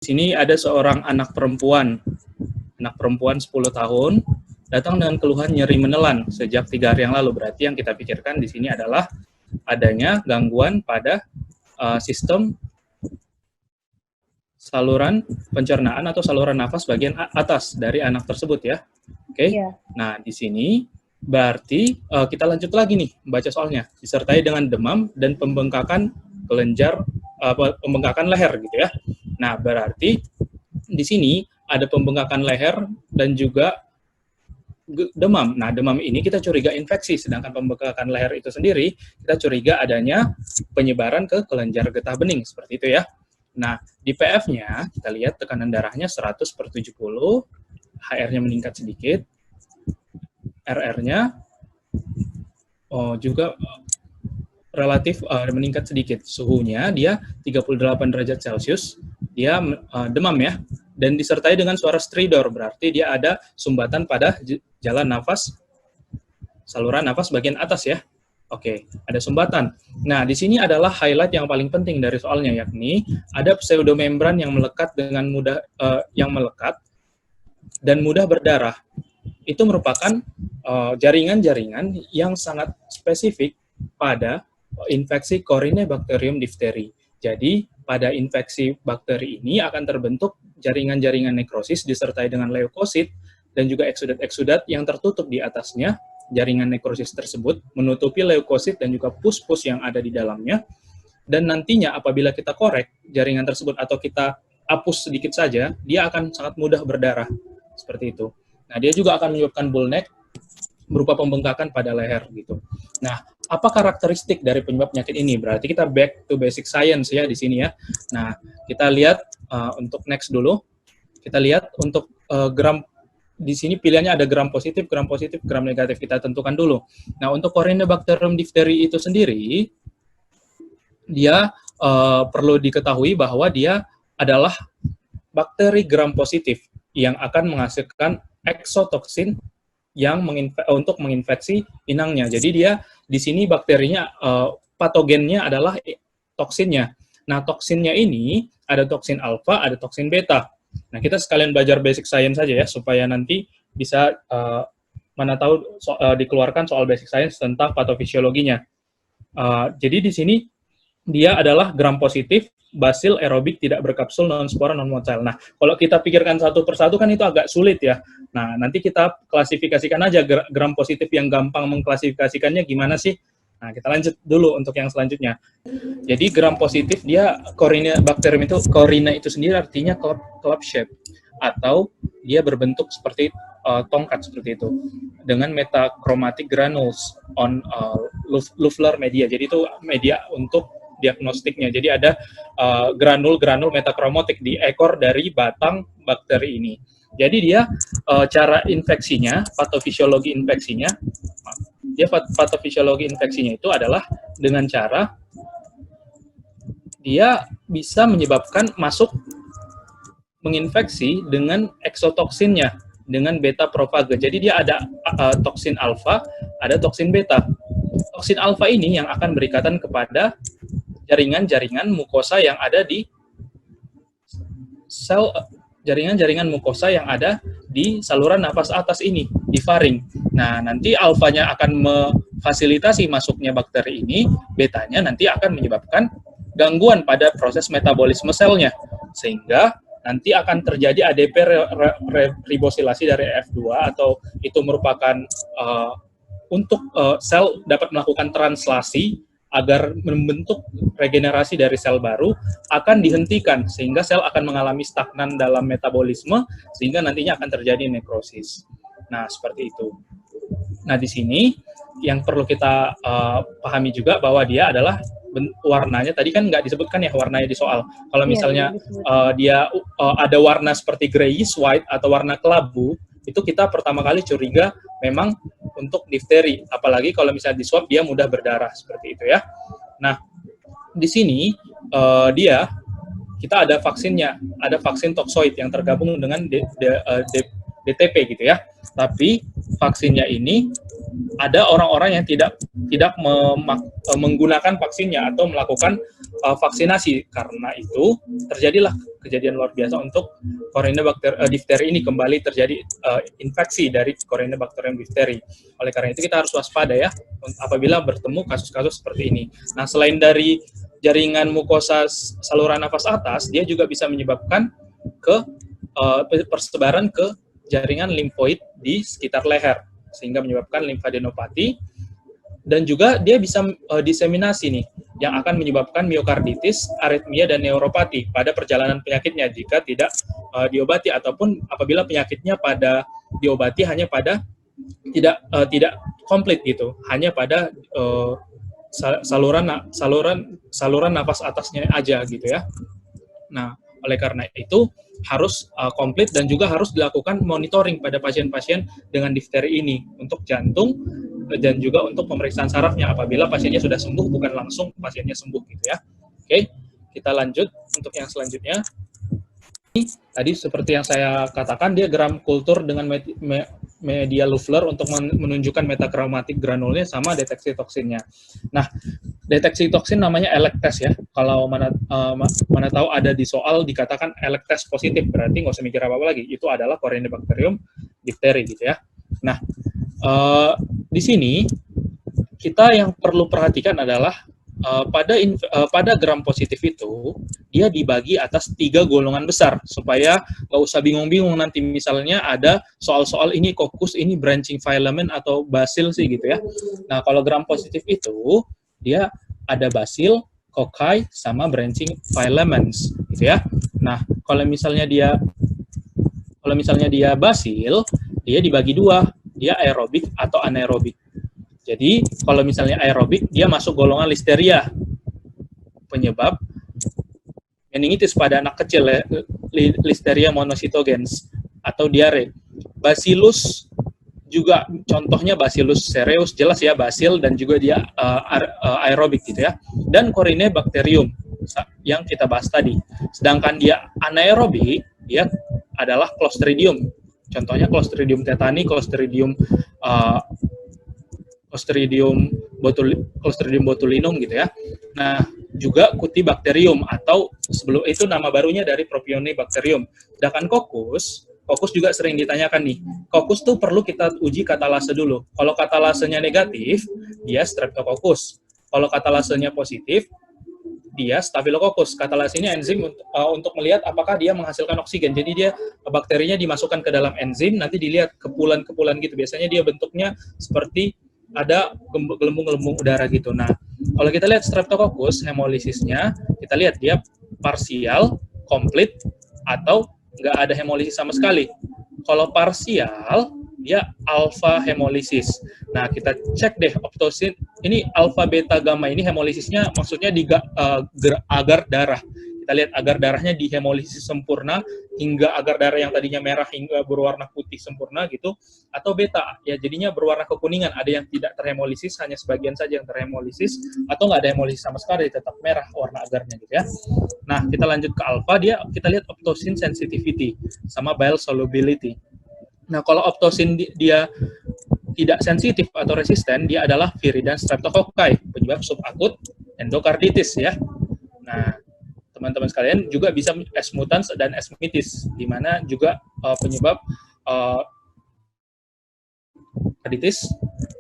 sini ada seorang anak perempuan 10 tahun, datang dengan keluhan nyeri menelan sejak 3 hari yang lalu. Berarti yang kita pikirkan di sini adalah adanya gangguan pada sistem saluran pencernaan atau saluran nafas bagian atas dari anak tersebut ya. Oke. Iya. Nah, di sini berarti kita lanjut lagi nih baca soalnya. Disertai dengan demam dan pembengkakan kelenjar, pembengkakan leher gitu ya. Nah, berarti di sini ada pembengkakan leher dan juga demam. Nah, demam ini kita curiga infeksi, sedangkan pembengkakan leher itu sendiri kita curiga adanya penyebaran ke kelenjar getah bening, seperti itu ya. Nah, di PF-nya kita lihat tekanan darahnya 100/70, HR-nya meningkat sedikit, RR-nya juga relatif meningkat sedikit. Suhunya dia 38 derajat Celcius, dia demam ya, dan disertai dengan suara stridor, berarti dia ada sumbatan pada jalan nafas, saluran nafas bagian atas ya. Oke, ada sumbatan. Nah, di sini adalah highlight yang paling penting dari soalnya, yakni ada pseudomembran yang melekat dengan mudah, yang melekat dan mudah berdarah. Itu merupakan jaringan-jaringan yang sangat spesifik pada infeksi Corynebacterium diphtheri. Jadi, pada infeksi bakteri ini akan terbentuk jaringan-jaringan nekrosis disertai dengan leukosit dan juga eksudat-eksudat yang tertutup di atasnya. Jaringan nekrosis tersebut menutupi leukosit dan juga pus-pus yang ada di dalamnya. Dan nantinya apabila kita korek jaringan tersebut atau kita hapus sedikit saja, dia akan sangat mudah berdarah. Seperti itu. Nah, dia juga akan menyebabkan bullneck berupa pembengkakan pada leher gitu. Nah, apa karakteristik dari penyebab penyakit ini? Berarti kita back to basic science ya di sini ya. Nah, kita lihat untuk next dulu. Kita lihat untuk gram di sini pilihannya ada gram positif, gram negatif. Kita tentukan dulu. Nah, untuk Corynebacterium diphtheri itu sendiri, dia perlu diketahui bahwa dia adalah bakteri gram positif yang akan menghasilkan eksotoksin yang untuk menginfeksi inangnya. Jadi dia di sini bakterinya patogennya adalah toksinnya. Nah, toksinnya ini ada toksin alfa, ada toksin beta. Nah, kita sekalian belajar basic science saja ya, supaya nanti bisa mana tahu dikeluarkan soal basic science tentang patofisiologinya. Jadi di sini dia adalah gram positif, basil aerobik tidak berkapsul, non-spora, non-motile. Nah, kalau kita pikirkan satu persatu kan itu agak sulit ya. Nah, nanti kita klasifikasikan aja gram positif yang gampang mengklasifikasikannya gimana sih. Nah, kita lanjut dulu untuk yang selanjutnya. Jadi gram positif dia Corynebacterium itu, Coryne itu sendiri artinya club shape atau dia berbentuk seperti tongkat seperti itu dengan metachromatic granules on Loeffler media. Jadi itu media untuk diagnostiknya. Jadi ada granul-granul metachromatic di ekor dari batang bakteri ini. Jadi dia cara infeksinya, patofisiologi infeksinya itu adalah dengan cara dia bisa menyebabkan menginfeksi dengan eksotoksinnya, dengan beta propaga. Jadi dia ada toksin alfa, ada toksin beta. Toksin alfa ini yang akan berikatan kepada jaringan-jaringan mukosa yang ada di jaringan-jaringan mukosa yang ada di saluran nafas atas ini, di faring. Nah, nanti alfanya akan memfasilitasi masuknya bakteri ini, betanya nanti akan menyebabkan gangguan pada proses metabolisme selnya, sehingga nanti akan terjadi ADP ribosilasi dari F2, atau itu merupakan untuk sel dapat melakukan translasi agar membentuk regenerasi dari sel baru akan dihentikan, sehingga sel akan mengalami stagnan dalam metabolisme, sehingga nantinya akan terjadi nekrosis. Nah, seperti itu. Nah, di sini yang perlu kita pahami juga bahwa dia adalah warnanya, tadi kan nggak disebutkan ya warnanya di soal. Kalau misalnya dia ada warna seperti grayish white atau warna kelabu, itu kita pertama kali curiga memang untuk difteri, apalagi kalau misalnya di swab dia mudah berdarah seperti itu ya. Nah, di sini kita ada vaksinnya, ada vaksin toksoid yang tergabung dengan DTP gitu ya. Tapi vaksinnya ini ada orang-orang yang tidak menggunakan vaksinnya atau melakukan vaksinasi. Karena itu terjadilah kejadian luar biasa untuk Corynebacterium difteri ini, kembali terjadi infeksi dari Corynebacterium difteri. Oleh karena itu kita harus waspada ya apabila bertemu kasus-kasus seperti ini. Nah, selain dari jaringan mukosa saluran nafas atas, dia juga bisa menyebabkan ke persebaran ke jaringan limfoid di sekitar leher, sehingga menyebabkan limfadenopati, dan juga dia bisa diseminasi nih, yang akan menyebabkan miokarditis, aritmia, dan neuropati pada perjalanan penyakitnya jika tidak diobati, ataupun apabila penyakitnya pada diobati hanya pada tidak komplit gitu, hanya pada saluran nafas atasnya aja gitu ya. Nah, oleh karena itu harus komplit dan juga harus dilakukan monitoring pada pasien-pasien dengan difteri ini untuk jantung dan juga untuk pemeriksaan sarafnya apabila pasiennya sudah sembuh, bukan langsung pasiennya sembuh gitu ya. Oke, kita lanjut untuk yang selanjutnya. Tadi seperti yang saya katakan, dia gram kultur dengan media Loeffler untuk menunjukkan metakromatik granulnya sama deteksi toksinnya. Nah, deteksi toksin namanya ELEC test ya. Kalau mana tahu ada di soal dikatakan ELEC test positif, berarti nggak usah mikir apa-apa lagi. Itu adalah Corynebacterium difteri gitu ya. Nah, di sini kita yang perlu perhatikan adalah pada gram positif itu dia dibagi atas 3 golongan besar supaya nggak usah bingung-bingung nanti misalnya ada soal-soal ini coccus, ini branching filament atau bacil sih gitu ya. Nah, kalau gram positif itu dia ada bacil, cocci, sama branching filaments gitu ya. Nah, kalau misalnya dia bacil, dia dibagi 2, dia aerobik atau anaerobik. Jadi, kalau misalnya aerobik, dia masuk golongan listeria, penyebab meningitis pada anak kecil, ya, Listeria monocytogenes, atau diare. Bacillus juga, contohnya Bacillus cereus, jelas ya, bacil, dan juga dia aerobik gitu ya. Dan Corynebacterium, yang kita bahas tadi. Sedangkan dia anaerobik, dia adalah Clostridium. Contohnya Clostridium tetani, Clostridium botulinum gitu ya. Nah, juga Cutibacterium, atau sebelum itu nama barunya dari Propionibacterium. Sedangkan Coccus juga sering ditanyakan nih. Coccus tuh perlu kita uji katalase dulu. Kalau katalasenya negatif, dia Streptococcus. Kalau katalasenya positif, dia Staphylococcus. Katalase ini enzim untuk melihat apakah dia menghasilkan oksigen. Jadi dia bakterinya dimasukkan ke dalam enzim, nanti dilihat kepulan-kepulan gitu. Biasanya dia bentuknya seperti ada gelembung-gelembung udara gitu. Nah, kalau kita lihat Streptococcus, hemolisisnya, kita lihat dia parsial, komplit, atau nggak ada hemolisis sama sekali. Kalau parsial, dia alfa hemolisis. Nah, kita cek deh optosin, ini alfa, beta, gamma ini hemolisisnya maksudnya di agar darah. Kita lihat agar darahnya dihemolisis sempurna hingga agar darah yang tadinya merah hingga berwarna putih sempurna gitu, atau beta ya jadinya berwarna kekuningan, ada yang tidak terhemolisis, hanya sebagian saja yang terhemolisis, atau nggak ada hemolisis sama sekali, tetap merah warna agarnya gitu ya. Nah, kita lanjut ke alpha, kita lihat optosin sensitivity sama bile solubility. Nah, kalau optosin dia tidak sensitif atau resisten, dia adalah Viridan streptococci, penyebab subakut endokarditis ya. Nah, teman-teman sekalian juga bisa S mutans dan S mitis, di mana juga penyebab karditis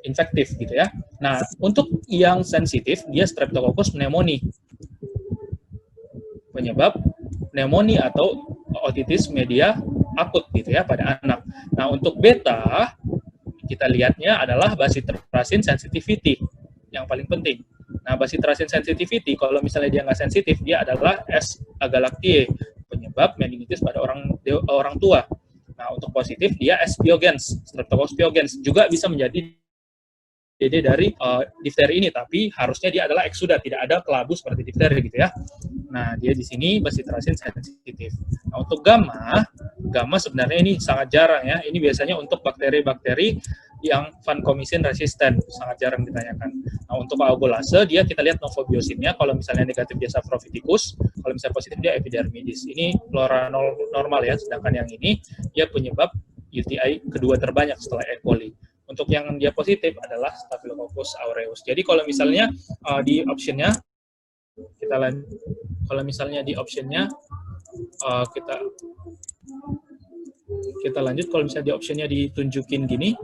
infektif gitu ya. Nah, untuk yang sensitif, dia Streptococcus pneumoniae, penyebab pneumonia atau otitis media akut gitu ya pada anak. Nah, untuk beta, kita lihatnya adalah bacitracin sensitivity yang paling penting. Nah, bacitracin sensitivity, kalau misalnya dia nggak sensitif, dia adalah S. agalactiae, penyebab meningitis pada orang tua. Nah, untuk positif, dia S. pyogens, Streptococcus pyogens, juga bisa menjadi DD dari difteri ini, tapi harusnya dia adalah eksuda, tidak ada kelabu seperti difteri gitu ya. Nah, dia di sini bacitracin sensitif. Nah, untuk gamma sebenarnya ini sangat jarang ya. Ini biasanya untuk bakteri-bakteri yang vancomycin resisten, sangat jarang ditanyakan. Nah, untuk coagulase, dia kita lihat novobiosinnya, kalau misalnya negatif dia saprophyticus, kalau misalnya positif dia epidermidis. Ini flora normal ya, sedangkan yang ini dia penyebab UTI kedua terbanyak setelah E. coli. Untuk yang dia positif adalah Staphylococcus aureus. Jadi kalau misalnya di optionnya Kita kalau misalnya di optionnya kita lanjut, kalau misalnya di optionnya ditunjukin gini,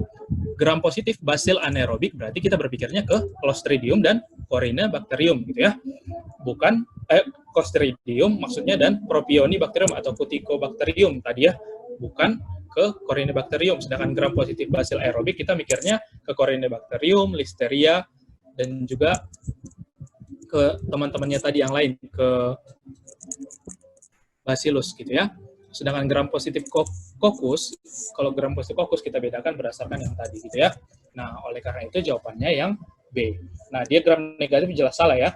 gram positif basil anaerobik, berarti kita berpikirnya ke Clostridium dan Corynebacterium gitu ya. Bukan Clostridium maksudnya dan Propionibacterium atau Cuticobacterium tadi ya, bukan ke Corynebacterium. Sedangkan gram positif basil aerobik kita mikirnya ke Corynebacterium, Listeria, dan juga ke teman-temannya tadi yang lain, ke Bacillus gitu ya. Sedangkan gram positif kokus, kalau gram positif kokus kita bedakan berdasarkan yang tadi gitu ya. Nah, oleh karena itu jawabannya yang B. Nah, dia gram negatif jelas salah ya.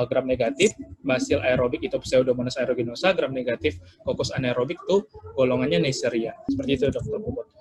Gram negatif Bacil aerobik itu Pseudomonas aeruginosa, gram negatif kokus anaerobik itu golongannya Neisseria. Seperti itu Dr. Bobot.